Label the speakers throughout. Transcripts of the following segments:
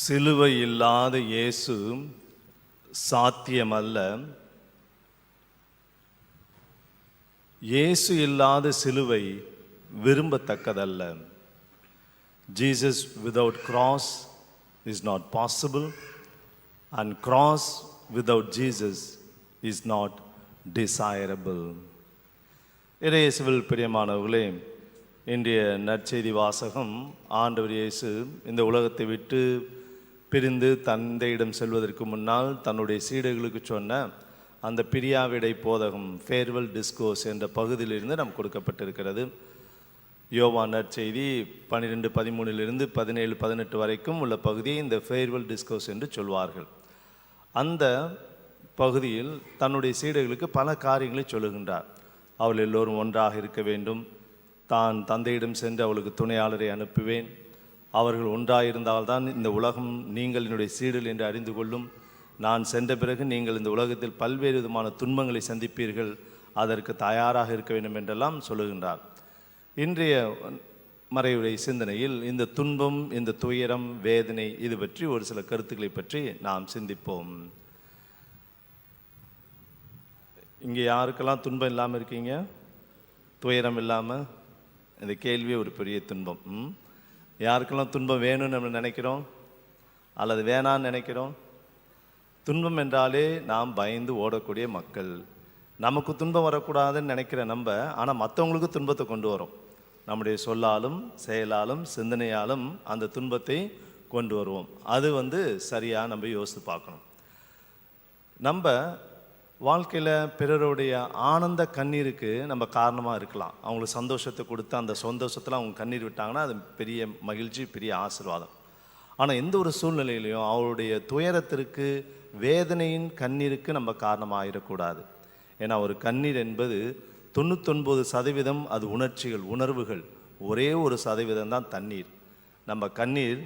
Speaker 1: சிலுவை இல்லாத இயேசு சாத்தியமல்ல. இயேசு இல்லாத சிலுவை விரும்பத்தக்கதல்ல. Jesus without cross is not possible, and cross without Jesus is not desirable. இயேசுவில் பிரியமானவர்களே, இன்றைய நற்செய்தி வாசகம் ஆண்டவர் இயேசு இந்த உலகத்தை விட்டு பிரிந்து தந்தையிடம் செல்வதற்கு முன்னால் தன்னுடைய சீடர்களுக்கு சொன்ன அந்த பிரியாவிடை போதகம், ஃபேர்வெல் டிஸ்கோர்ஸ் என்ற பகுதியிலிருந்து நாம் கொடுக்கப்பட்டிருக்கிறது. யோவான் நற்செய்தி 12:13 17-18 வரைக்கும் உள்ள பகுதியை இந்த ஃபேர்வெல் டிஸ்கோர்ஸ் என்று சொல்வார்கள். அந்த பகுதியில் தன்னுடைய சீடர்களுக்கு பல காரியங்களை சொல்லுகின்றார். அவள் எல்லோரும் ஒன்றாக இருக்க வேண்டும், தான் தந்தையிடம் சென்று அவளுக்கு துணையாளரை அனுப்புவேன், அவர்கள் ஒன்றாயிருந்தால்தான் இந்த உலகம் நீங்கள் என்னுடைய சீடர்கள் என்று அறிந்து கொள்ளும், நான் சென்ற பிறகு நீங்கள் இந்த உலகத்தில் பல்வேறு விதமான துன்பங்களை சந்திப்பீர்கள், அதற்கு தயாராக இருக்க வேண்டும் என்றெல்லாம் சொல்லுகின்றார். இன்றைய மறைவுரை சிந்தனையில் இந்த துன்பம், இந்த துயரம், வேதனை, இது பற்றி ஒரு சில கருத்துக்களை பற்றி நாம் சிந்திப்போம். இங்கே யாருக்கெல்லாம் துன்பம் இல்லாமல் இருக்கீங்க? துயரம் இல்லாமல்? இந்த கேள்வியே ஒரு பெரிய துன்பம். யாருக்கெல்லாம் துன்பம் வேணும்னு நம்ம நினைக்கிறோம் அல்லது வேணான்னு நினைக்கிறோம்? துன்பம் என்றாலே நாம் பயந்து ஓடக்கூடிய மக்கள். நமக்கு துன்பம் வரக்கூடாதுன்னு நினைக்கிற நம்ம, ஆனால் மற்றவங்களுக்கு துன்பத்தை கொண்டு வரோம். நம்முடைய சொல்லாலும் செயலாலும் சிந்தனையாலும் அந்த துன்பத்தை கொண்டு வருவோம். அது சரியாக நம்ம யோசித்து பார்க்கணும். நம்ம வாழ்க்கையில் பிறருடைய ஆனந்த கண்ணீருக்கு நம்ம காரணமாக இருக்கலாம். அவங்களுக்கு சந்தோஷத்தை கொடுத்து அந்த சந்தோஷத்தில் அவங்க கண்ணீர் விட்டாங்கன்னா அது பெரிய மகிழ்ச்சி, பெரிய ஆசீர்வாதம். ஆனால் எந்த ஒரு சூழ்நிலையிலையும் அவருடைய துயரத்திற்கு, வேதனையின் கண்ணீருக்கு நம்ம காரணமாக ஆகிடக்கூடாது. ஏன்னா ஒரு கண்ணீர் என்பது 99% அது உணர்ச்சிகள், உணர்வுகள். ஒரே ஒரு சதவீதம் தான் தண்ணீர். நம்ம கண்ணீர்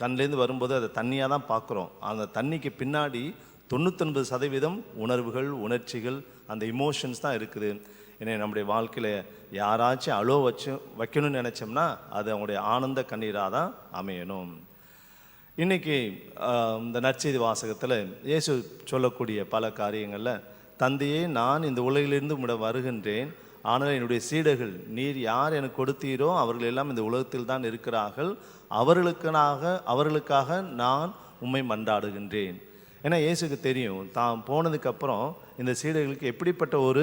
Speaker 1: கண்லேருந்து வரும்போது அதை தண்ணியாக தான் பார்க்குறோம். அந்த தண்ணிக்கு பின்னாடி 99% உணர்வுகள், உணர்ச்சிகள், அந்த இமோஷன்ஸ் தான் இருக்குது. ஏன்னா நம்முடைய வாழ்க்கையில் யாராச்சும் வைக்கணும்னு நினச்சோம்னா அது அவங்களுடைய ஆனந்த கண்ணீராக தான் அமையணும். இன்றைக்கி இந்த நற்செய்தி வாசகத்தில் இயேசு சொல்லக்கூடிய பல காரியங்களில், தந்தையே, நான் இந்த உலகிலிருந்து உம்மிடம் வருகின்றேன், ஆனால் என்னுடைய சீடர்கள் நீர் யார் எனக்கு கொடுத்தீரோ அவர்கள் எல்லாம் இந்த உலகத்தில் தான் இருக்கிறார்கள், அவர்களுக்காக நான் உம்மை மன்றாடுகின்றேன். ஏன்னா இயேசுக்கு தெரியும் தான் போனதுக்கப்புறம் இந்த சீடர்களுக்கு எப்படிப்பட்ட ஒரு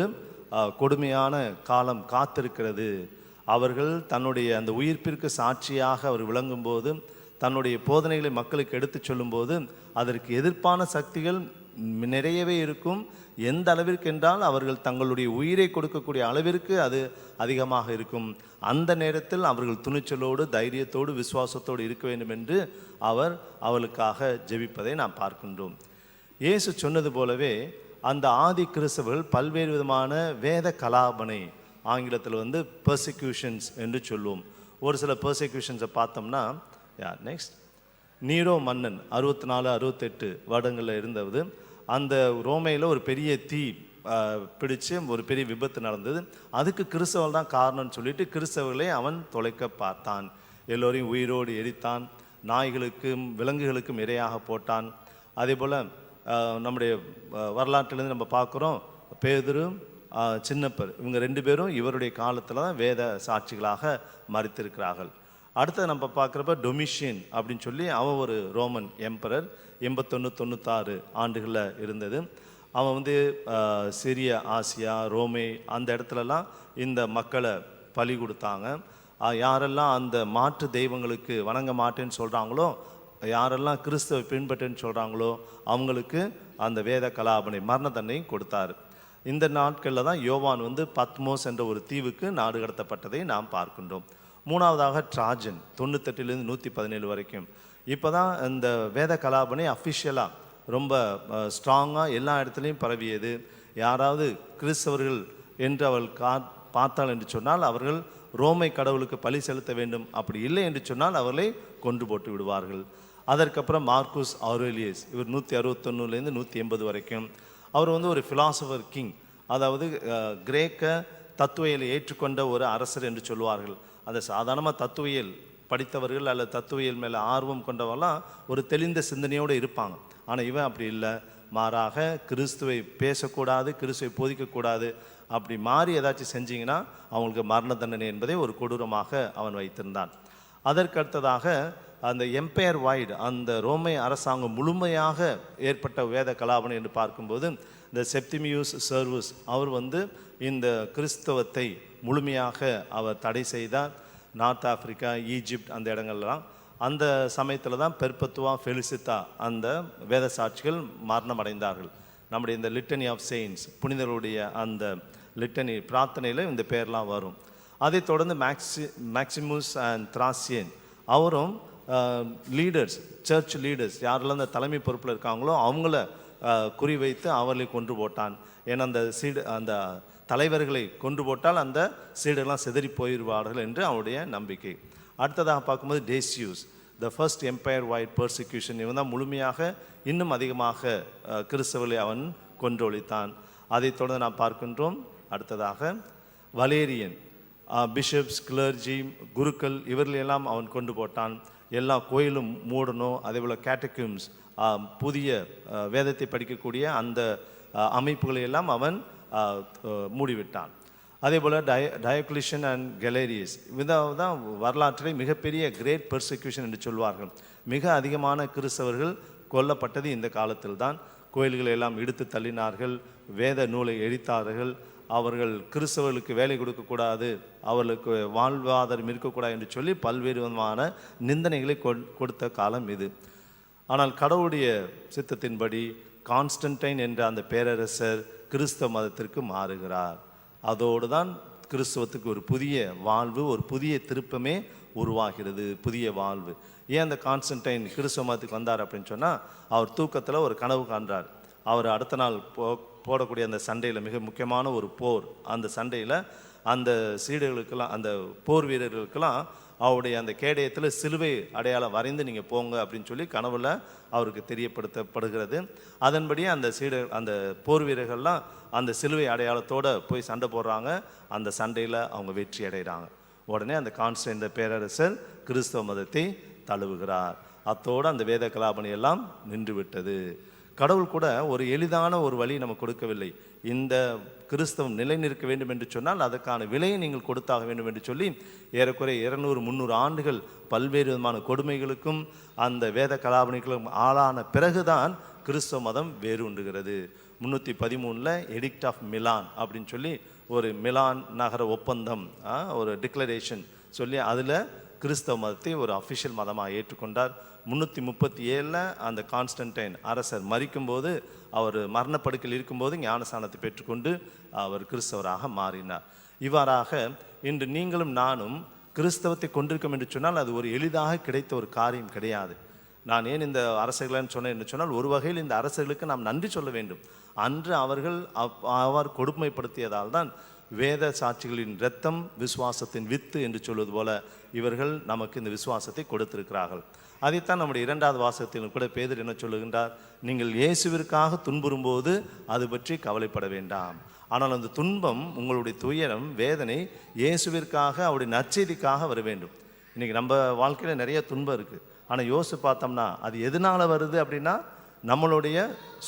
Speaker 1: கொடுமையான காலம் காத்திருக்கிறது. அவர்கள் தன்னுடைய அந்த உயிர்ப்பிற்கு சாட்சியாக அவர் விளங்கும்போது, தன்னுடைய போதனைகளை மக்களுக்கு எடுத்து சொல்லும்போது அதற்கு எதிர்ப்பான சக்திகள் நிறையவே இருக்கும். எந்த அளவிற்கு என்றால் அவர்கள் தங்களுடைய உயிரை கொடுக்கக்கூடிய அளவிற்கு அது அதிகமாக இருக்கும். அந்த நேரத்தில் அவர்கள் துணிச்சலோடு, தைரியத்தோடு, விசுவாசத்தோடு இருக்க வேண்டும் என்று அவளுக்காக ஜெபிப்பதை நாம் பார்க்கின்றோம். இயேசு சொன்னது போலவே அந்த ஆதி கிறிஸ்தவர்கள் பல்வேறு விதமான வேத கலாபனை, ஆங்கிலத்தில் பெர்சிக்யூஷன்ஸ் என்று சொல்லுவோம். ஒரு சில பெர்சிக்யூஷன்ஸை பார்த்தோம்னா, நெக்ஸ்ட் நீரோ மன்னன் 64-68 வருடங்களில் இருந்தது. அந்த ரோமையில் ஒரு பெரிய தீ பிடிச்சு ஒரு பெரிய விபத்து நடந்தது. அதுக்கு கிறிஸ்தவர்கள் தான் காரணம்னு சொல்லிட்டு கிறிஸ்தவர்களை அவன் தொலைக்க பார்த்தான். எல்லோரையும் உயிரோடு எரித்தான், நாய்களுக்கும் விலங்குகளுக்கும் இரையாக போட்டான். அதே போல் நம்முடைய வரலாற்றிலேருந்து நம்ம பார்க்குறோம், பேதுரு, சின்னப்பர், இவங்க 2 பேரும் இவருடைய காலத்தில் தான் வேத சாட்சிகளாக மறித்திருக்கிறார்கள். அடுத்து நம்ம பார்க்குறப்ப டொமிஷியன் அப்படின்னு சொல்லி அவன் ஒரு ரோமன் எம்பரர், 81-96 ஆண்டுகளில் இருந்தது. அவன் சிரிய, ஆசியா, ரோமே அந்த இடத்துலலாம் இந்த மக்களை பலி கொடுத்தாங்க. யாரெல்லாம் அந்த மாற்று தெய்வங்களுக்கு வணங்க மாட்டேன்னு சொல்கிறாங்களோ, யாரெல்லாம் கிறிஸ்தவ பின்பற்றேன்னு சொல்கிறாங்களோ அவங்களுக்கு அந்த வேத கலாபனை, மரண தண்டனையும் கொடுத்தார். இந்த நாட்களில் தான் யோவான் பத்மோஸ் என்ற ஒரு தீவுக்கு நாடு கடத்தப்பட்டதை நாம் பார்க்கின்றோம். மூணாவதாக ட்ராஜன் 98 117 வரைக்கும். இப்போ தான் இந்த வேத கலாபனை அஃபிஷியலாக ரொம்ப ஸ்ட்ராங்காக எல்லா இடத்துலையும் பரவியது. யாராவது கிறிஸ்தவர்கள் என்று அவள் பார்த்தாள் என்று சொன்னால் அவர்கள் ரோமை கடவுளுக்கு பலி செலுத்த வேண்டும், அப்படி இல்லை என்று சொன்னால் அவர்களை கொன்று போட்டு விடுவார்கள். அதற்கப்புறம் மார்க்குஸ் ஆரேலியஸ், இவர் 161 180 வரைக்கும். அவர் ஒரு ஃபிலாசபர் கிங், அதாவது கிரேக்க தத்துவியலை ஏற்றுக்கொண்ட ஒரு அரசர் என்று சொல்லுவார்கள். அந்த சாதாரணமாக தத்துவியல் படித்தவர்கள் அல்லது தத்துவியல் மேலே ஆர்வம் கொண்டவெல்லாம் ஒரு தெளிந்த சிந்தனையோடு இருப்பாங்க. ஆனால் இவன் அப்படி இல்லை. மாறாக கிறிஸ்துவை பேசக்கூடாது, கிறிஸ்துவை போதிக்கக்கூடாது, அப்படி மாறி ஏதாச்சும் செஞ்சிங்கன்னா அவங்களுக்கு மரண தண்டனை என்பதை ஒரு கொடூரமாக அவன் வைத்திருந்தான். அதற்கடுத்ததாக அந்த எம்பையர் வைடு, அந்த ரோமை அரசாங்கம் முழுமையாக ஏற்பட்ட வேத கலாபனம் என்று பார்க்கும்போது இந்த செப்டிமியூஸ் செர்வஸ் அவர் இந்த கிறிஸ்தவத்தை முழுமையாக அவர் தடை செய்தார். நார்த் ஆப்பிரிக்கா, ஈஜிப்ட் அந்த இடங்கள்லாம் அந்த சமயத்தில் தான் பெர்பத்துவா ஃபெலிசித்தா அந்த வேத சாட்சிகள் மரணம் அடைந்தார்கள். நம்முடைய இந்த லிட்டனி ஆஃப் செயின்ஸ், புனிதர்களுடைய அந்த லிட்டனி பிரார்த்தனையில் இந்த பேர்லாம் வரும். அதைத் தொடர்ந்து மேக்சிமுஸ் அண்ட் திராசியன் அவரும் லீடர்ஸ், சர்ச் லீடர்ஸ் யாரெல்லாம் அந்த தலைமை பொறுப்பில் இருக்காங்களோ அவங்கள குறிவைத்து அவர்களை கொன்று போட்டான். ஏன்னா அந்த தலைவர்களை கொன்று போட்டால் அந்த சீடெல்லாம் சிதறி போயிடுவார்கள் என்று அவருடைய நம்பிக்கை. அடுத்ததாக பார்க்கும்போது Decius, the first empire wide persecution, இவன் தான் முழுமையாக இன்னும் அதிகமாக கிறிஸ்தவர்களை அவன் கொன்றொழித்தான். அதைத் தொடர்ந்து நாம் பார்க்கின்றோம். அடுத்ததாக வலேரியன், பிஷப்ஸ், கிளர்ஜி, குருக்கள் இவர்களெல்லாம் அவன் கொண்டு போட்டான். எல்லா கோயிலும் மூடணும். அதே போல் கேட்டக்யூம்ஸ், புதிய வேதத்தை படிக்கக்கூடிய அந்த அமைப்புகளை எல்லாம் அவன் மூடிவிட்டான். அதே போல் டயோக்ளிஷன் அண்ட் கெலேரியஸ் தான் வரலாற்றிலே மிகப்பெரிய கிரேட் பெர்சிக்யூஷன் என்று சொல்வார்கள். மிக அதிகமான கிறிஸ்தவர்கள் கொல்லப்பட்டது இந்த காலத்தில் தான். கோயில்களை எல்லாம் இடித்து தள்ளினார்கள், வேத நூலை எரித்தார்கள். அவர்கள் கிறிஸ்தவர்களுக்கு வேலை கொடுக்கக்கூடாது, அவர்களுக்கு வாழ்வாதாரம் இருக்கக்கூடாது என்று சொல்லி பல்வேறு விதமான நிந்தனைகளை கொடுத்த காலம் இது. ஆனால் கடவுளுடைய சித்தத்தின்படி கான்ஸ்டன்டைன் என்ற அந்த பேரரசர் கிறிஸ்தவ மதத்திற்கு மாறுகிறார். அதோடு தான் கிறிஸ்தவத்துக்கு ஒரு புதிய வாழ்வு, ஒரு புதிய திருப்பமே உருவாகிறது, புதிய வாழ்வு. ஏன் அந்த கான்ஸ்டன்டைன் கிறிஸ்தவ மதத்துக்கு வந்தார் அப்படின்னு சொன்னால், அவர் தூக்கத்தில் ஒரு கனவு காண்றார். அவர் அடுத்த நாள் போடக்கூடிய அந்த சண்டையில், மிக முக்கியமான ஒரு போர், அந்த சண்டையில் அந்த சீடர்களுக்கெல்லாம், அந்த போர் வீரர்களுக்கெல்லாம் அவருடைய அந்த கேடயத்தில் சிலுவை அடையாளம் வரைந்து நீங்கள் போங்க அப்படின்னு சொல்லி கனவுல அவருக்கு தெரியப்படுத்தப்படுகிறது. அதன்படியே அந்த போர் வீரர்கள்லாம் அந்த சிலுவை அடையாளத்தோடு போய் சண்டை போடுறாங்க. அந்த சண்டையில் அவங்க வெற்றி அடைகிறாங்க. உடனே அந்த கான்ஸ்டன்டைன் பேரரசர் கிறிஸ்தவ மதத்தை தழுவுகிறார். அத்தோடு அந்த வேத கலாபணி எல்லாம் நின்று விட்டது. கடவுள் கூட ஒரு எளிதான ஒரு வழி நமக்கு கொடுக்கவில்லை. இந்த கிறிஸ்தவம் நிலை நிற்க வேண்டும் என்று சொன்னால் அதற்கான விலையை நீங்கள் கொடுத்தாக வேண்டும் என்று சொல்லி ஏறக்குறைய 200-300 ஆண்டுகள் பல்வேறு விதமான கொடுமைகளுக்கும் அந்த வேத கலாபணிகளுக்கும் ஆளான பிறகுதான் கிறிஸ்தவ மதம் வேரூன்றுகிறது. 313 எடிக்ட் ஆஃப் மிலான் அப்படின்னு சொல்லி ஒரு மிலான் நகர ஒப்பந்தம், ஒரு டிக்ளரேஷன் சொல்லி அதில் கிறிஸ்தவ மதத்தை ஒரு அஃபிஷியல் மதமாக ஏற்றுக்கொண்டார். 337 அந்த கான்ஸ்டன்டைன் அரசர் மரிக்கும்போது, அவர் மரணப்படுக்கையில் இருக்கும்போது ஞானஸ்நானத்தை பெற்றுக்கொண்டு அவர் கிறிஸ்தவராக மாறினார். இவ்வாறாக இன்று நீங்களும் நானும் கிறிஸ்தவத்தை கொண்டிருக்கோம் என்று சொன்னால் அது ஒரு எளிதாக கிடைத்த ஒரு காரியம் கிடையாது. நான் ஏன் இந்த அரசர்கள்னு சொன்னேன் என்று சொன்னால், ஒரு வகையில் இந்த அரசர்களுக்கு நாம் நன்றி சொல்ல வேண்டும். அன்று அவர்கள் அவர் கொடுமைப்படுத்தியதால் தான் வேத சாட்சிகளின் இரத்தம் விசுவாசத்தின் வித்து என்று சொல்வது போல இவர்கள் நமக்கு இந்த விசுவாசத்தை கொடுத்திருக்கிறார்கள். அதைத்தான் நம்முடைய 2வது வாசகத்திலும் கூட பேதுரு என்ன சொல்லுகின்றார்? நீங்கள் இயேசுவிற்காக துன்புறும்போது அது பற்றி கவலைப்பட வேண்டாம். ஆனால் அந்த துன்பம், உங்களுடைய துயரம், வேதனை இயேசுவிற்காக, அவருடைய நற்செய்திக்காக வர வேண்டும். இன்றைக்கி நம்ம வாழ்க்கையில் நிறைய துன்பம் இருக்குது. ஆனால் யோசித்து பார்த்தோம்னா அது எதனால் வருது அப்படின்னா, நம்மளுடைய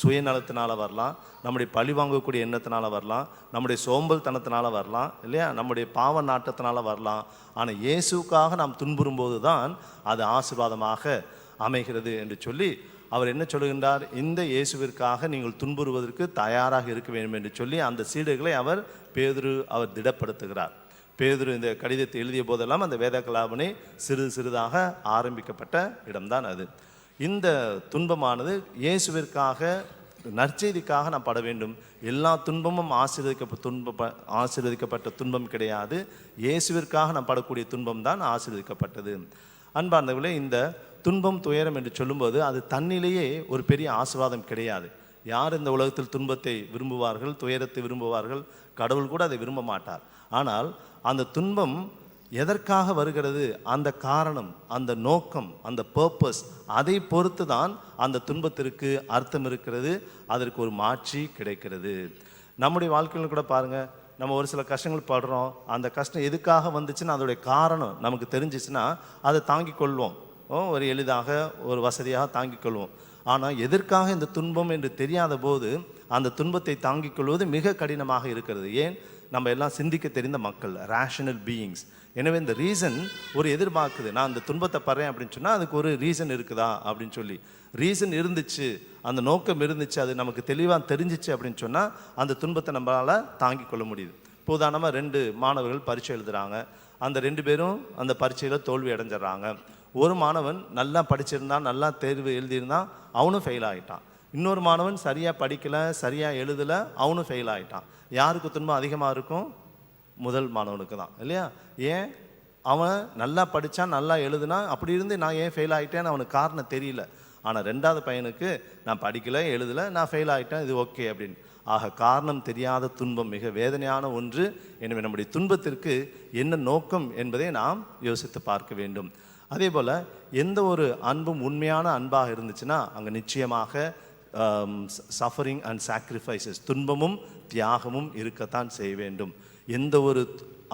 Speaker 1: சுயநலத்தினால வரலாம், நம்முடைய பழி வாங்கக்கூடிய எண்ணத்தினால வரலாம், நம்முடைய சோம்பல்தனத்தினால வரலாம், இல்லையா, நம்முடைய பாவ நாட்டத்தினால வரலாம். ஆனால் இயேசுக்காக நாம் துன்புறும்போது தான் அது ஆசீர்வாதமாக அமைகிறது என்று சொல்லி அவர் என்ன சொல்லுகின்றார்? இந்த இயேசுவிற்காக நீங்கள் துன்புறுவதற்கு தயாராக இருக்க வேண்டும் என்று சொல்லி அந்த சீடர்களை பேதுரு திடப்படுத்துகிறார். பேதுரு இந்த கடிதத்தை எழுதிய போதெல்லாம் அந்த வேத கலாபனை சிறிதாக ஆரம்பிக்கப்பட்ட இடம்தான் அது. இந்த துன்பமானது இயேசுவிற்காக, நற்செய்திக்காக நாம் பட வேண்டும். எல்லா துன்பமும் ஆசீர்வதிக்கப்பட்ட துன்பம் கிடையாது. இயேசுவிற்காக நாம் படக்கூடிய துன்பம் தான் ஆசீர்வதிக்கப்பட்டது. அன்பார்ந்தவர்களே, இந்த துன்பம், துயரம் என்று சொல்லும்போது அது தன்னிலேயே ஒரு பெரிய ஆசீர்வாதம் கிடையாது. யார் இந்த உலகத்தில் துன்பத்தை விரும்புவார்கள், துயரத்தை விரும்புவார்கள்? கடவுள் கூட அதை விரும்ப மாட்டார். ஆனால் அந்த துன்பம் எதற்காக வருகிறது, அந்த காரணம், அந்த நோக்கம், அந்த பர்பஸ், அதை பொறுத்து தான் அந்த துன்பத்திற்கு அர்த்தம் இருக்கிறது, அதற்கு ஒரு மாட்சி கிடைக்கிறது. நம்முடைய வாழ்க்கையில் கூட பாருங்கள், நம்ம ஒரு சில கஷ்டங்கள் படுறோம், அந்த கஷ்டம் எதுக்காக வந்துச்சுன்னு அதோடைய காரணம் நமக்கு தெரிஞ்சிச்சுன்னா அதை தாங்கிக் கொள்வோம். ஒரு எளிதாக ஒரு வசதியாக தாங்கிக் கொள்வோம். ஆனால் எதற்காக இந்த துன்பம் என்று தெரியாத போது அந்த துன்பத்தை தாங்கிக் கொள்வது மிக கடினமாக இருக்கிறது. ஏன்? நம்ம எல்லாம் சிந்திக்க தெரிந்த மக்கள், ரேஷனல் பீயிங்ஸ். எனவே இந்த ரீசன் ஒரு எதிர்பார்க்குது, நான் இந்த துன்பத்தை படுறேன் அப்படின்னு சொன்னால் அதுக்கு ஒரு ரீசன் இருக்குதா அப்படின்னு சொல்லி. ரீசன் இருந்துச்சு, அந்த நோக்கம் இருந்துச்சு, அது நமக்கு தெளிவாக தெரிஞ்சிச்சு அப்படின்னு சொன்னால் அந்த துன்பத்தை நம்மளால் தாங்கிக் கொள்ள முடியுது. இப்போ உதாரணமாக 2 மாணவர்கள் பரீட்சை எழுதுகிறாங்க. அந்த 2 பேரும் அந்த பரீட்சையில் தோல்வி அடைஞ்சிடறாங்க. ஒரு மாணவன் நல்லா படிச்சிருந்தான், நல்லா தேர்வு எழுதியிருந்தான், அவனும் ஃபெயில் ஆகிட்டான். இன்னொரு மாணவன் சரியாக படிக்கலை, சரியாக எழுதலை, அவனும் ஃபெயில் ஆகிட்டான். யாருக்கு துன்பம் அதிகமாக இருக்கும்? முதல் மாணவனுக்கு தான், இல்லையா? ஏன்? அவன் நல்லா படித்தான், நல்லா எழுதுனா, அப்படி இருந்து நான் ஏன் ஃபெயில் ஆகிட்டேன்னு அவனுக்கு காரணம் தெரியல. ஆனால் 2வது பையனுக்கு நான் படிக்கலை, எழுதலை, நான் ஃபெயில் ஆகிட்டேன், இது ஓகே அப்படின்னு. ஆக காரணம் தெரியாத துன்பம் மிக வேதனையான ஒன்று. எனவே நம்முடைய துன்பத்திற்கு என்ன நோக்கம் என்பதை நாம் யோசித்து பார்க்க வேண்டும். அதே போல் எந்த ஒரு அன்பும் உண்மையான அன்பாக இருந்துச்சுன்னா அங்கே நிச்சயமாக சஃபரிங் அண்ட் சாக்ரிஃபைசஸ், துன்பமும் தியாகமும் இருக்கத்தான் செய்ய வேண்டும். எந்த ஒரு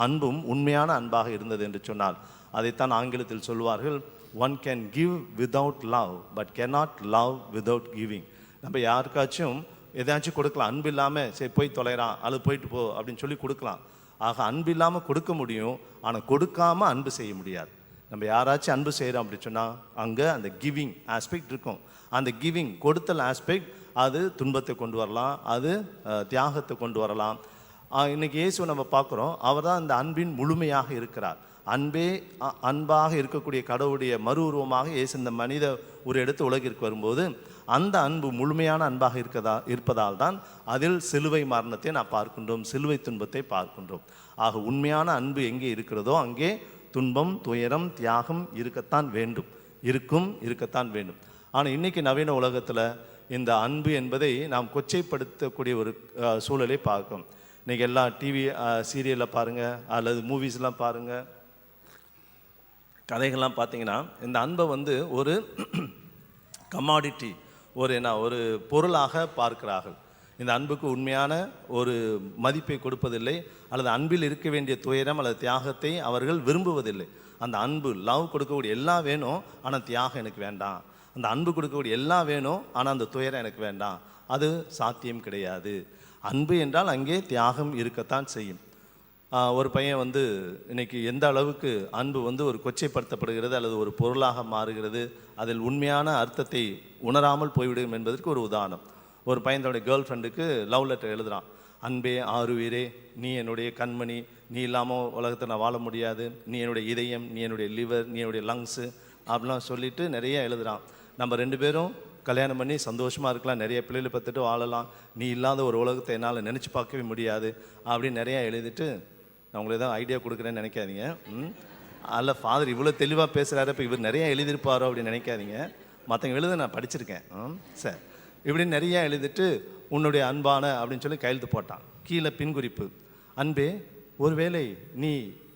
Speaker 1: அன்பும் உண்மையான அன்பாக இருந்தது என்று சொன்னால் அதைத்தான் ஆங்கிலத்தில் சொல்வார்கள், one can give without love but cannot love without giving. நம்ம யாருக்காச்சும் எதாச்சும் கொடுக்கலாம், அன்பு இல்லாமல் சரி போய் தொலைறான் அல்லது போயிட்டு போ அப்படின்னு சொல்லி கொடுக்கலாம். ஆக அன்பு இல்லாமல் கொடுக்க முடியும், ஆனால் கொடுக்காமல் அன்பு செய்ய முடியாது. நம்ம யாராச்சும் அன்பு செய்கிறோம் அப்படின்னு சொன்னால் அங்கே அந்த கிவிங் ஆஸ்பெக்ட் இருக்கும். அந்த கிவிங், கொடுத்தல் ஆஸ்பெக்ட், அது துன்பத்தை கொண்டு வரலாம், அது தியாகத்தை கொண்டு வரலாம். இன்றைக்கி இயேசு நம்ம பார்க்குறோம், அவர் தான் அந்த அன்பின் முழுமையாக இருக்கிறார். அன்பே அன்பாக இருக்கக்கூடிய கடவுளுடைய மறு உருவமாக இயேசு இந்த மனித ஒரு எடுத்து உலகிற்கு வரும்போது அந்த அன்பு முழுமையான அன்பாக இருப்பதால் தான் அதில் சிலுவை மரணத்தை நாம் பார்க்கின்றோம், சிலுவை துன்பத்தை பார்க்கின்றோம். ஆக உண்மையான அன்பு எங்கே இருக்கிறதோ அங்கே துன்பம், துயரம், தியாகம் இருக்கத்தான் வேண்டும், இருக்கத்தான் வேண்டும். ஆனால் இன்றைக்கி நவீன உலகத்தில் இந்த அன்பு என்பதை நாம் கொச்சைப்படுத்தக்கூடிய ஒரு சூழலை பார்க்கும். இன்றைக்கி எல்லாம் டிவி சீரியலில் பாருங்கள் அல்லது மூவிஸ்லாம் பாருங்கள், கதைகள்லாம் பார்த்தீங்கன்னா இந்த அன்பை ஒரு கமாடிட்டி, ஒரு பொருளாக பார்க்கிறார்கள். இந்த அன்புக்கு உண்மையான ஒரு மதிப்பை கொடுப்பதில்லை, அல்லது அன்பில் இருக்க வேண்டிய துயரம் அல்லது தியாகத்தை அவர்கள் விரும்புவதில்லை. அந்த அன்பு, லவ் கொடுக்கக்கூடிய எல்லாம் வேணும், ஆனால் தியாகம் எனக்கு வேண்டாம். அந்த அன்பு கொடுக்கக்கூடிய எல்லாம் வேணும், ஆனால் அந்த துயரம் எனக்கு வேண்டாம். அது சாத்தியம் கிடையாது. அன்பு என்றால் அங்கே தியாகம் இருக்கத்தான் செய்யும். ஒரு பையன் இன்னைக்கு எந்த அளவுக்கு அன்பு ஒரு கொச்சைப்படுத்தப்படுகிறது அல்லது ஒரு பொருளாக மாறுகிறது, அதில் உண்மையான அர்த்தத்தை உணராமல் போய்விடும் என்பதற்கு ஒரு உதாரணம். ஒரு பையன் தன்னுடைய கேர்ள் ஃப்ரெண்டுக்கு லவ் லெட்டர் எழுதுகிறான். அன்பே ஆருயிரே, நீ என்னுடைய கண்மணி, நீ இல்லாமல் உலகத்தை நான் வாழ முடியாது, நீ என்னுடைய இதயம், நீ என்னுடைய லிவர், நீ என்னுடைய லங்ஸு அப்படிலாம் சொல்லிட்டு நிறைய எழுதுகிறான். நம்ம 2 பேரும் கல்யாணம் பண்ணி சந்தோஷமாக இருக்கலாம், நிறைய பிள்ளைகளை பார்த்துட்டு வாழலாம், நீ இல்லாத ஒரு உலகத்தை என்னால் நினச்சி பார்க்கவே முடியாது அப்படின்னு நிறையா எழுதிட்டு, நான் உங்களுக்கு ஏதாவது ஐடியா கொடுக்குறேன்னு நினைக்காதீங்க. அல்ல ஃபாதர் இவ்வளோ தெளிவாக பேசுகிறாரு, இப்போ இவர் நிறையா எழுதியிருப்பாரோ அப்படின்னு நினைக்காதீங்க. மற்றவங்க எழுத நான் படிச்சிருக்கேன். சரி, இப்படி நிறையா எழுதிட்டு உன்னுடைய அன்பான அப்படின்னு சொல்லி கையெழுத்து போட்டான். கீழே பின்குறிப்பு, அன்பே ஒருவேளை நீ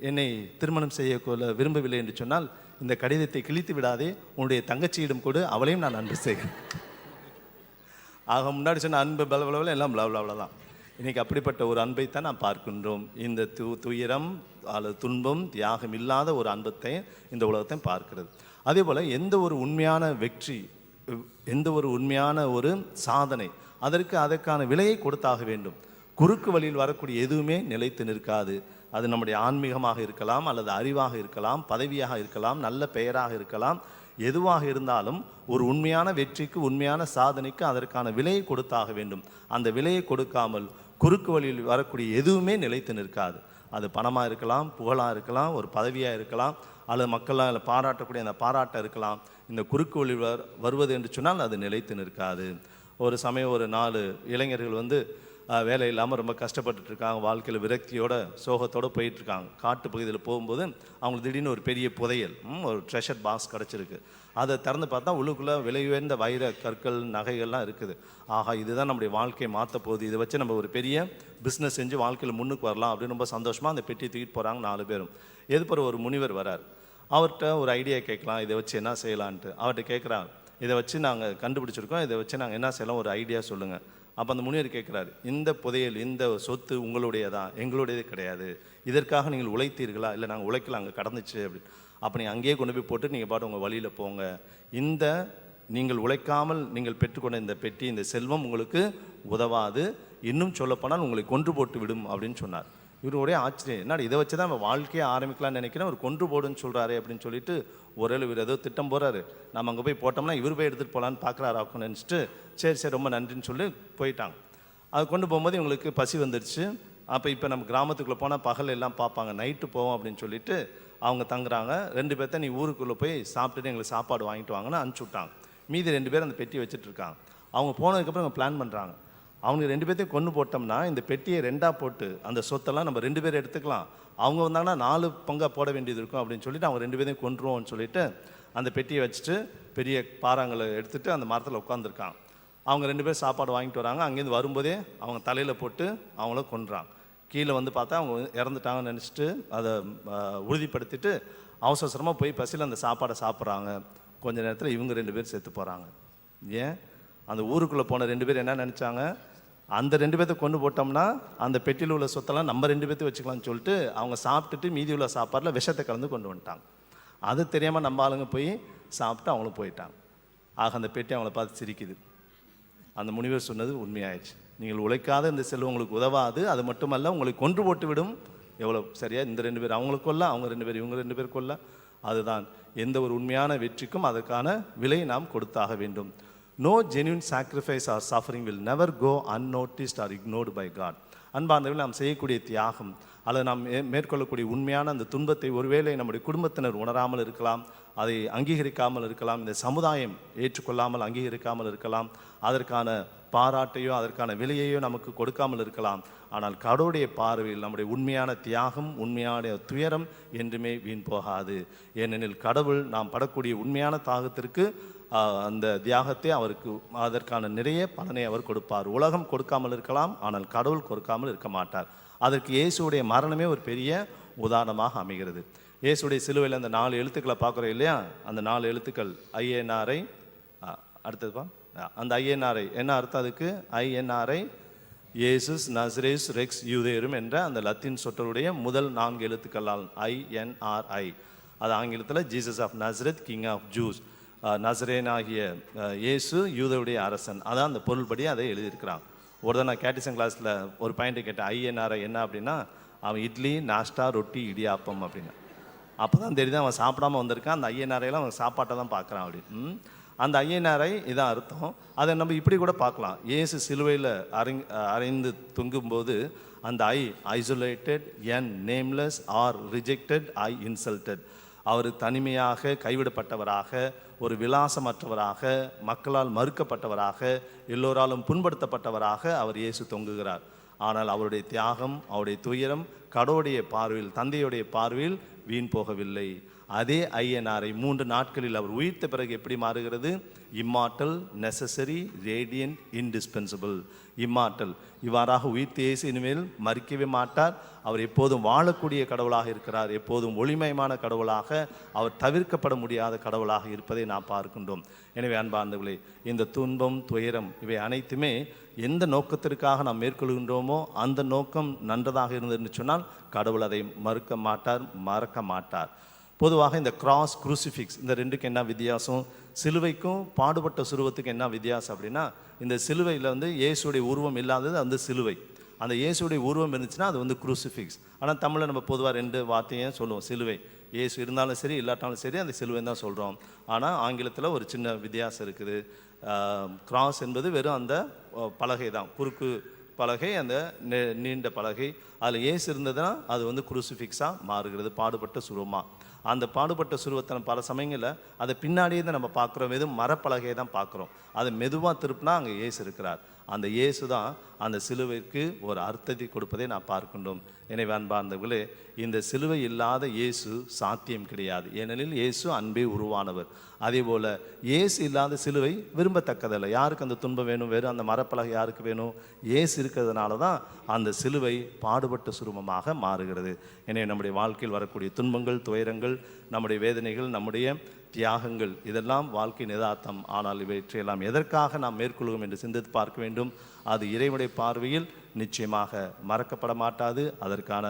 Speaker 1: என்னை திருமணம் செய்யக்கொள்ள விரும்பவில்லை என்று சொன்னால் இந்த கடிதத்தை கிழித்து விடாதே, உன்னுடைய தங்கச்சியிடம் கொடு, அவளையும் நான் அன்பு செய்கிறேன். ஆக முன்னாடி சொன்ன அன்பு பலவளவில் எல்லாம் பலவளவில் தான். இன்றைக்கி அப்படிப்பட்ட ஒரு அன்பைத்தான் நாம் பார்க்கின்றோம். இந்த துயரம் அல்லது துன்பம், தியாகம் இல்லாத ஒரு அன்பத்தை இந்த உலகத்தை பார்க்கிறது. அதே போல் எந்த ஒரு உண்மையான வெற்றி, எந்த ஒரு உண்மையான ஒரு சாதனை, அதற்கான விலையை கொடுத்தாக வேண்டும். குறுக்கு வழியில் வரக்கூடிய எதுவுமே நிலைத்து நிற்காது. அது நம்முடைய ஆன்மீகமாக இருக்கலாம், அல்லது அறிவாக இருக்கலாம், பதவியாக இருக்கலாம், நல்ல பெயராக இருக்கலாம். எதுவாக இருந்தாலும் ஒரு உண்மையான வெற்றிக்கு, உண்மையான சாதனைக்கு அதற்கான விலையை கொடுத்தாக வேண்டும். அந்த விலையை கொடுக்காமல் குறுக்கு வழியில் வரக்கூடிய எதுவுமே நிலைத்து நிற்காது. அது பணமாக இருக்கலாம், புகழாக இருக்கலாம், ஒரு பதவியாக இருக்கலாம், அல்லது மக்களால் பாராட்டக்கூடிய அந்த பாராட்ட இருக்கலாம். இந்த குறுக்கு வழியில் வருவது என்று சொன்னால் அது நிலைத்து நிற்காது. ஒரு சமயம் ஒரு 4 இளைஞர்கள் வேலை இல்லாமல் ரொம்ப கஷ்டப்பட்டுருக்காங்க, வாழ்க்கையில் விரக்தியோட சோகத்தோடு போயிட்டுருக்காங்க. காட்டு பகுதியில் போகும்போது அவங்களுக்கு திடீர்னு ஒரு பெரிய புதையல், ஒரு ட்ரெஷர் பாக்ஸ் கிடச்சிருக்கு. அதை திறந்து பார்த்தா உள்ளுக்குள்ளே விலை உயர்ந்த வைர கற்கள், நகைகள்லாம் இருக்குது. ஆகா, இதுதான் நம்முடைய வாழ்க்கையை மாற்ற போகுது, இதை வச்சு நம்ம ஒரு பெரிய பிஸ்னஸ் செஞ்சு வாழ்க்கையில் முன்னுக்கு வரலாம் அப்படின்னு ரொம்ப சந்தோஷமாக அந்த பெட்டியை தூக்கிட்டு போகிறாங்க 4 பேரும். எதுப்பற ஒரு முனிவர் வரார். அவர்கிட்ட ஒரு ஐடியா கேட்கலாம், இதை வச்சு என்ன செய்யலான்ட்டு. அவர்கிட்ட கேட்குறாங்க, இதை வச்சு நாங்கள் கண்டுபிடிச்சிருக்கோம், இதை வச்சு நாங்கள் என்ன செய்யலாம், ஒரு ஐடியா சொல்லுங்கள். அப்போ அந்த முனிவர் கேட்குறாரு, இந்த புதையல் இந்த சொத்து உங்களுடையதான், எங்களுடையது கிடையாது, இதற்காக நீங்கள் உழைத்தீர்களா? இல்லை நாங்கள் உழைக்கல, அங்கே கடந்துச்சு அப்படின்னு. அப்போ நீங்கள் அங்கேயே கொண்டு போய் போட்டு நீங்கள் பாட்டு உங்கள் வழியில் போங்க. இந்த நீங்கள் உழைக்காமல் நீங்கள் பெற்றுக்கொண்ட இந்த பெட்டி, இந்த செல்வம் உங்களுக்கு உதவாது, இன்னும் சொல்லப்போனால் உங்களை கொன்று போட்டு விடும் அப்படின்னு சொன்னார். இவர் ஒரே ஆச்சரியம், என்னடா இதை வச்சு தான் நம்ம வாழ்க்கையை ஆரம்பிக்கலாம்னு நினைக்கிறேன், அவர் கொன்று போடுன்னு சொல்கிறாரு அப்படின்னு சொல்லிட்டு ஒரே இவர் ஏதோ திட்டம் போகிறாரு. நம்ம அங்கே போய் போட்டோம்னா இவர் போய் எடுத்துகிட்டு போகலான்னு பார்க்குறாரு ஆக்குன்னு நினச்சிட்டு, சரி சரி ரொம்ப நன்றின்னு சொல்லி போயிட்டாங்க. அது கொண்டு போகும்போது இவங்களுக்கு பசி வந்துடுச்சு. அப்போ இப்போ நம்ம கிராமத்துக்குள்ளே போனால் பகல் எல்லாம் பார்ப்பாங்க, நைட்டு போவோம் அப்படின்னு சொல்லிட்டு அவங்க தங்குறாங்க. 2 பேர்த்த நீ ஊருக்குள்ளே போய் சாப்பிட்டுட்டு எங்களுக்கு சாப்பாடு வாங்கிட்டு வாங்கன்னு அனுப்பிச்சி விட்டாங்க. மீதி 2 பேர் அந்த பெட்டி வச்சுட்டு இருக்காங்க. அவங்க போனதுக்கப்புறம் அவங்க பிளான் பண்ணுறாங்க, அவங்க 2 பேர்த்தையும் கொண்டு போட்டோம்னா இந்த பெட்டியை 2ஆக போட்டு அந்த சொத்தெல்லாம் நம்ம 2 பேர் எடுத்துக்கலாம், அவங்க வந்தாங்கன்னா 4 பங்காக போட வேண்டியது இருக்கும் அப்படின்னு சொல்லிட்டு அவங்க 2 பேரையும் கொண்டுருவோம்னு சொல்லிட்டு அந்த பெட்டியை வச்சுட்டு பெரிய பாறாங்களை எடுத்துகிட்டு அந்த மரத்தில் உட்காந்துருக்காங்க. அவங்க 2 பேர் சாப்பாடு வாங்கிட்டு வராங்க. அங்கேருந்து வரும்போதே அவங்க தலையில் போட்டு அவங்கள கொன்றாங்க. கீழே வந்து பார்த்தா அவங்க இறந்துட்டாங்கன்னு நினச்சிட்டு அதை உறுதிப்படுத்திட்டு அவசரமாக போய் பசியில் அந்த சாப்பாடை சாப்பிட்றாங்க. கொஞ்ச நேரத்தில் இவங்க 2 பேர் செத்து போகிறாங்க. ஏன்? அந்த ஊருக்குள்ளே போன 2 பேர் என்ன நினச்சாங்க, அந்த 2 பேர்த்த கொண்டு போட்டோம்னா அந்த பெட்டியில் உள்ள சொத்தெல்லாம் நம்ம 2 பேர்த்து வச்சுக்கலாம்னு சொல்லிட்டு அவங்க சாப்பிட்டுட்டு மீதி உள்ள சாப்பாடில் விஷத்தை கலந்து கொண்டு வந்துட்டாங்க. அது தெரியாமல் நம்ம ஆளுங்க போய் சாப்பிட்டு அவங்களும் போயிட்டாங்க. ஆக அந்த பெட்டி அவங்கள பார்த்து சிரிக்குது. அந்த முனிவர் சொன்னது உண்மையாயிடுச்சு, நீங்கள் உழைக்காத இந்த செல்வம் உங்களுக்கு உதவாது, அது மட்டுமல்ல உங்களை கொன்று போட்டு விடும். எவ்வளோ சரியா, இந்த 2 பேர் அவங்களுக்கு கொல்ல, அவங்க 2 பேர் இவங்க 2 பேர் கொல்ல. அதுதான் எந்த ஒரு உண்மையான வெற்றிக்கும் அதற்கான விலை நாம் கொடுத்தாக வேண்டும். No genuine sacrifice or suffering will never go unnoticed or ignored by God. அன்பார்ந்தவர்கள், நாம் செய்யக்கூடிய தியாகம் அல்லது நாம் மேற்கொள்ளக்கூடிய உண்மையான அந்த துன்பத்தை ஒருவேளை நம்முடைய குடும்பத்தினர் உணராமல் இருக்கலாம், அதை அங்கீகரிக்காமல் இருக்கலாம், இந்த சமுதாயம் ஏற்றுக்கொள்ளாமல் அங்கீகரிக்காமல் இருக்கலாம், அதற்கான பாராட்டையோ அதற்கான விலையையோ நமக்கு கொடுக்காமல் இருக்கலாம். ஆனால் கடவுளுடைய பார்வையில் நம்முடைய உண்மையான தியாகம், உண்மையான துயரம் என்றுமே வீண் போகாது. ஏனெனில் கடவுள் நாம் படக்கூடிய உண்மையான தாகத்திற்கு அந்த தியாகத்தை அவருக்கு அதற்கான நிறைய பலனை அவர் கொடுப்பார். உலகம் கொடுக்காமல் இருக்கலாம், ஆனால் கடவுள் கொடுக்காமல் இருக்க மாட்டார். அதற்கு இயேசுடைய மரணமே ஒரு பெரிய உதாரணமாக அமைகிறது. இயேசுடைய சிலுவையில் அந்த 4 எழுத்துக்களை பார்க்குறோம் இல்லையா, அந்த 4 எழுத்துக்கள் INRI. அடுத்ததுப்பா, அந்த INRI என்ன அர்த்தம்? அதுக்கு INRI இயேசுஸ் நசரேஸ் ரெக்ஸ் யூதேரும் என்ற அந்த லத்தீன் சொற்றொடைய முதல் 4 எழுத்துக்களால் INRI. அது ஆங்கிலத்தில் Jesus of Nazareth, king of Jews. நசரேனாகிய இயேசு யூதருடைய அரசன், அதான் அந்த பொருள்படி அதை எழுதியிருக்கிறான். ஒரு தான் நான் கேட்டிசன் கிளாஸில் ஒரு பாயிண்ட்டை கேட்டேன், INRI என்ன அப்படின்னா, அவன் இட்லி, நாஷ்டா, ரொட்டி, இடியாப்பம் அப்படின்னு. அப்போ தான் தெரியுது அவன் சாப்பிடாமல் வந்திருக்கான். அந்த INRIலாம் அவன் சாப்பாட்டை தான் பார்க்குறான் அப்படின்னு. அந்த INRI இதான் அர்த்தம். அதை நம்ம இப்படி கூட பார்க்கலாம். இயேசு சிலுவையில் அறைந்து தொங்கும்போது அந்த isolated, nameless or rejected, insulted. அவர் தனிமையாக, கைவிடப்பட்டவராக, ஒரு விலாசமற்றவராக, மக்களால் மறுக்கப்பட்டவராக, எல்லோராலும் புண்படுத்தப்பட்டவராக அவர் இயேசு தொங்குகிறார். ஆனால் அவருடைய தியாகம், அவருடைய துயரம் கடவுளுடைய பார்வையில், தந்தையுடைய பார்வையில் வீண் போகவில்லை. அதே INRI 3 நாட்களில் அவர் உயிர்த்த பிறகு எப்படி மாறுகிறது? Immortal, necessary, radiant, indispensable. Immortal, இவ்வாறாக உயிர்த்த இயேசு இனிமேல் மறிக்கவே மாட்டார். அவர் எப்போதும் வாழக்கூடிய கடவுளாக இருக்கிறார், எப்போதும் ஒளிமயமான கடவுளாக, அவர் தவிர்க்கப்பட முடியாத கடவுளாக இருப்பதை நாம் பார்க்கின்றோம். எனவே அன்பார்ந்தவர்களே, இந்த துன்பம், துயரம் இவை அனைத்துமே எந்த நோக்கத்திற்காக நாம் மேற்கொள்கின்றோமோ அந்த நோக்கம் நன்றதாக இருந்ததுன்னு சொன்னால் கடவுள் அதை மறக்க மாட்டார். பொதுவாக இந்த கிராஸ், குரூசிஃபிக்ஸ், இந்த 2க்கும் என்ன வித்தியாசம்? சிலுவைக்கும் பாடுபட்ட சுருவத்துக்கு என்ன வித்தியாசம் அப்படின்னா, இந்த சிலுவையில் இயேசுடைய உருவம் இல்லாதது அந்த சிலுவை. அந்த இயேசுடைய உருவம் இருந்துச்சுன்னா அது குரூசிஃபிக்ஸ். ஆனால் தமிழில் நம்ம பொதுவாக 2 வார்த்தையும் சொல்லுவோம், சிலுவை. இயேசு இருந்தாலும் சரி இல்லாட்டாலும் சரி அந்த சிலுவை தான் சொல்கிறோம். ஆனால் ஆங்கிலத்தில் ஒரு சின்ன வித்தியாசம் இருக்குது. கிராஸ் என்பது வெறும் அந்த பலகை தான், குறுக்கு பலகை, அந்த நீண்ட பலகை. அதில் இயேசு இருந்ததுன்னா அது குரூசிஃபிக்ஸாக மாறுகிறது, பாடுபட்ட சுருவமாக. அந்த பாடுபட்ட சுருவத்தை பல சமயங்களில் அதை பின்னாடியே தான் நம்ம பார்க்குறோம், வெறும் மரப்பலகையை தான் பார்க்குறோம். அதை மெதுவாக திருப்பினா அங்கே இயேசு இருக்கிறார். அந்த இயேசு தான் அந்த சிலுவைக்கு ஒரு அர்த்தத்தை கொடுப்பதை நான் பார்க்கின்றோம். எனவே அன்பார்ந்தவர்களே, இந்த சிலுவை இல்லாத இயேசு சாத்தியம் கிடையாது. ஏனெனில் இயேசு அன்பே உருவானவர். அதே போல் இயேசு இல்லாத சிலுவை விரும்பத்தக்கதில்லை. யாருக்கு அந்த துன்பம் வேணும்? வேறு அந்த மரப்பலகை யாருக்கு வேணும்? இயேசு இருக்கிறதுனால தான் அந்த சிலுவை பாடுபட்ட சுரூபமாக மாறுகிறது. எனவே நம்முடைய வாழ்க்கையில் வரக்கூடிய துன்பங்கள், துயரங்கள், நம்முடைய வேதனைகள், நம்முடைய தியாகங்கள், இதெல்லாம் வாழ்க்கையின் யதார்த்தம். ஆனால் இவற்றையெல்லாம் எதற்காக நாம் மேற்கொள்வோம் என்று சிந்தித்து பார்க்க வேண்டும். அது இறைவனுடைய பார்வையில் நிச்சயமாக மறக்கப்பட மாட்டாது. அதற்கான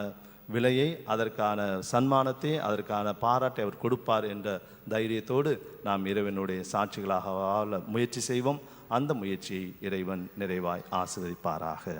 Speaker 1: விலையை, அதற்கான சன்மானத்தை, அதற்கான பாராட்டை அவர் கொடுப்பார் என்ற தைரியத்தோடு நாம் இறைவனுடைய சாட்சிகளாக வாழ முயற்சி செய்வோம். அந்த முயற்சியை இறைவன் நிறைவாய் ஆசீர்வதிப்பாராக.